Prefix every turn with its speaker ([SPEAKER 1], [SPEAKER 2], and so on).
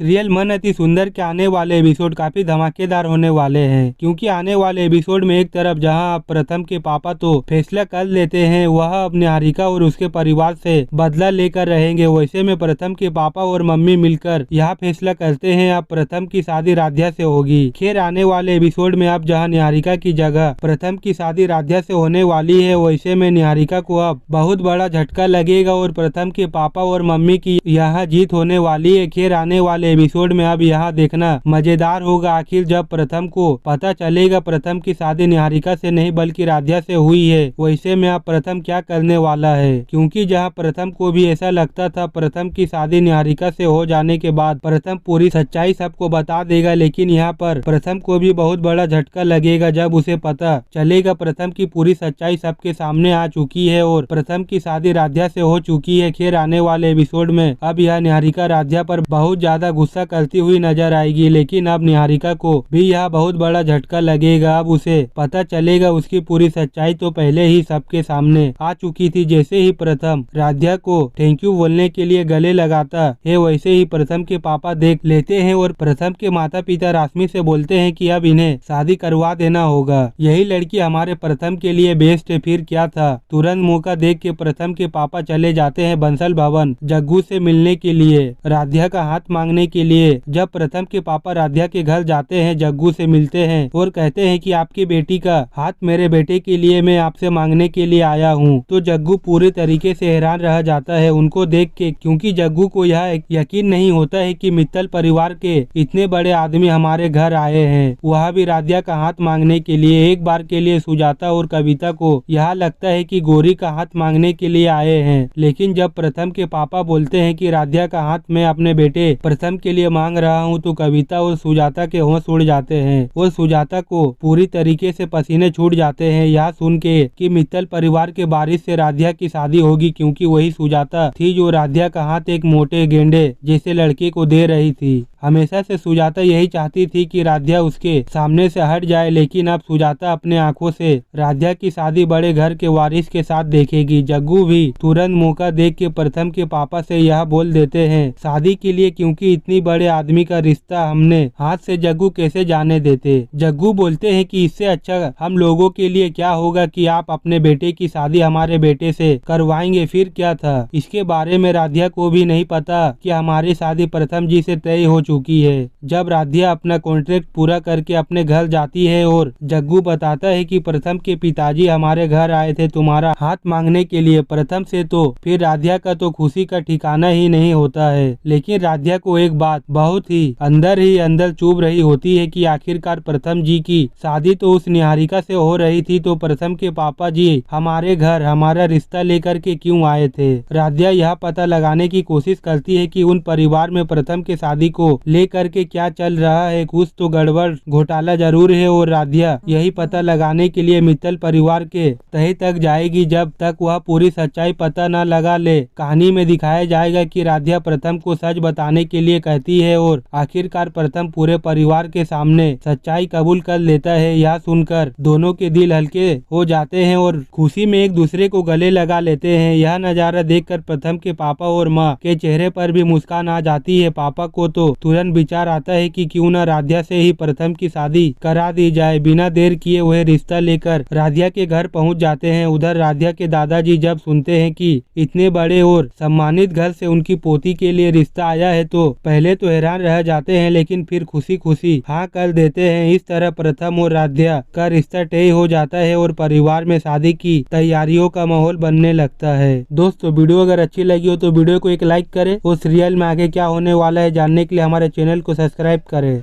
[SPEAKER 1] Serial मन अति सुंदर के आने वाले एपिसोड काफी धमाकेदार होने वाले हैं, क्योंकि आने वाले एपिसोड में एक तरफ जहां प्रथम के पापा तो फैसला कर लेते हैं वह अब निहारिका और उसके परिवार से बदला लेकर रहेंगे, वैसे में प्रथम के पापा और मम्मी मिलकर यह फैसला करते हैं अब प्रथम की शादी राध्या से होगी। खैर आने वाले एपिसोड में अब जहाँ निहारिका की जगह प्रथम की शादी राध्या से होने वाली है, वैसे में निहारिका को अब बहुत बड़ा झटका लगेगा और प्रथम के पापा और मम्मी की यहाँ जीत होने वाली है। खैर आने वाले एपिसोड में अब यहाँ देखना मजेदार होगा, आखिर जब प्रथम को पता चलेगा प्रथम की शादी निहारिका से नहीं बल्कि राध्या से हुई है, वैसे में अब प्रथम क्या करने वाला है। क्योंकि जहाँ प्रथम को भी ऐसा लगता था प्रथम की शादी निहारिका से हो जाने के बाद प्रथम पूरी सच्चाई सबको बता देगा, लेकिन यहाँ पर प्रथम को भी बहुत बड़ा झटका लगेगा जब उसे पता चलेगा प्रथम की पूरी सच्चाई सबके सामने आ चुकी है और प्रथम की शादी राध्या से हो चुकी है। खैर आने वाले एपिसोड में अब यह निहारिका राध्या पर बहुत ज्यादा गुस्सा करती हुई नजर आएगी, लेकिन अब निहारिका को भी यह बहुत बड़ा झटका लगेगा। अब उसे पता चलेगा उसकी पूरी सच्चाई तो पहले ही सबके सामने आ चुकी थी। जैसे ही प्रथम राध्या को थैंक यू बोलने के लिए गले लगाता है, वैसे ही प्रथम के पापा देख लेते हैं और प्रथम के माता पिता राशमी से बोलते हैं कि अब इन्हें शादी करवा देना होगा, यही लड़की हमारे प्रथम के लिए बेस्ट है। फिर क्या था, तुरंत मौका देख के प्रथम के पापा चले जाते हैं बंसल भवन जग्गू से मिलने के लिए, राध्या का हाथ मांगने के लिए। जब प्रथम के पापा राध्या के घर जाते हैं जग्गू से मिलते हैं और कहते हैं कि आपकी बेटी का हाथ मेरे बेटे के लिए मैं आपसे मांगने के लिए आया हूँ, तो जग्गू पूरे तरीके से हैरान रह जाता है उनको देख के, क्योंकि जग्गू को यह यकीन नहीं होता है कि मित्तल परिवार के इतने बड़े आदमी हमारे घर आए हैं, वह भी राध्या का हाथ मांगने के लिए। एक बार के लिए सुजाता और कविता को यह लगता है कि गौरी का हाथ मांगने के लिए आए हैं, लेकिन जब प्रथम के पापा बोलते हैं कि राध्या का हाथ मैं अपने बेटे प्रथम के लिए मांग रहा हूँ, तो कविता और सुजाता के होश उड़ जाते हैं और सुजाता को पूरी तरीके से पसीने छूट जाते हैं यह सुन के कि मित्तल परिवार के वारिस से राध्या की शादी होगी, क्योंकि वही सुजाता थी जो राध्या का हाथ एक मोटे गेंडे जैसे लड़के को दे रही थी। हमेशा से सुजाता यही चाहती थी कि राध्या उसके सामने से हट जाए, लेकिन अब सुजाता अपने आंखों से राध्या की शादी बड़े घर के वारिस के साथ देखेगी। जग्गू भी तुरंत मौका देख के प्रथम के पापा से यह बोल देते हैं शादी के लिए, क्योंकि इतनी बड़े आदमी का रिश्ता हमने हाथ से जग्गू कैसे जाने देते। जग्गू बोलते हैं कि इससे अच्छा हम लोगों के लिए क्या होगा कि आप अपने बेटे की शादी हमारे बेटे से करवाएंगे। फिर क्या था, इसके बारे में राध्या को भी नहीं पता कि हमारी शादी प्रथम जी से तय हो चुकी है। जब राध्या अपना कॉन्ट्रैक्ट पूरा करके अपने घर जाती है और जग्गू बताता है कि प्रथम के पिताजी हमारे घर आए थे तुम्हारा हाथ मांगने के लिए प्रथम से, तो फिर राध्या का तो खुशी का ठिकाना ही नहीं होता है। लेकिन राध्या को एक बात बहुत ही अंदर चुभ रही होती है कि आखिरकार प्रथम जी की शादी तो उस निहारिका से हो रही थी, तो प्रथम के पापा जी हमारे घर हमारा रिश्ता लेकर के क्यों आए थे। राध्या यह पता लगाने की कोशिश करती है कि उन परिवार में प्रथम के शादी को लेकर के क्या चल रहा है, कुछ तो गड़बड़ घोटाला जरूर है और राध्या यही पता लगाने के लिए मित्तल परिवार के तहे तक जाएगी। जब तक वह पूरी सच्चाई पता न लगा ले, कहानी में दिखाया जाएगा कि राध्या प्रथम को सच बताने के लिए कहती है और आखिरकार प्रथम पूरे परिवार के सामने सच्चाई कबूल कर लेता है। यह सुनकर दोनों के दिल हल्के हो जाते हैं और खुशी में एक दूसरे को गले लगा लेते हैं। यह नजारा देखकर प्रथम के पापा और माँ के चेहरे पर भी मुस्कान आ जाती है। पापा को तो तुरंत विचार आता है कि क्यों न राध्या से ही प्रथम की शादी करा दी जाए। बिना देर किए वह रिश्ता लेकर राध्या के घर पहुंच जाते हैं। उधर राध्या के दादाजी जब सुनते हैं कि इतने बड़े और सम्मानित घर से उनकी पोती के लिए रिश्ता आया है, तो पहले तो हैरान रह जाते हैं, लेकिन फिर खुशी खुशी हाँ कर देते हैं। इस तरह प्रथम और राध्या का रिश्ता तय हो जाता है और परिवार में शादी की तैयारियों का माहौल बनने लगता है। दोस्तों वीडियो अगर अच्छी लगी हो तो वीडियो को एक लाइक करें और सीरियल में आगे क्या होने वाला है जानने के लिए हमारे चैनल को सब्सक्राइब करें।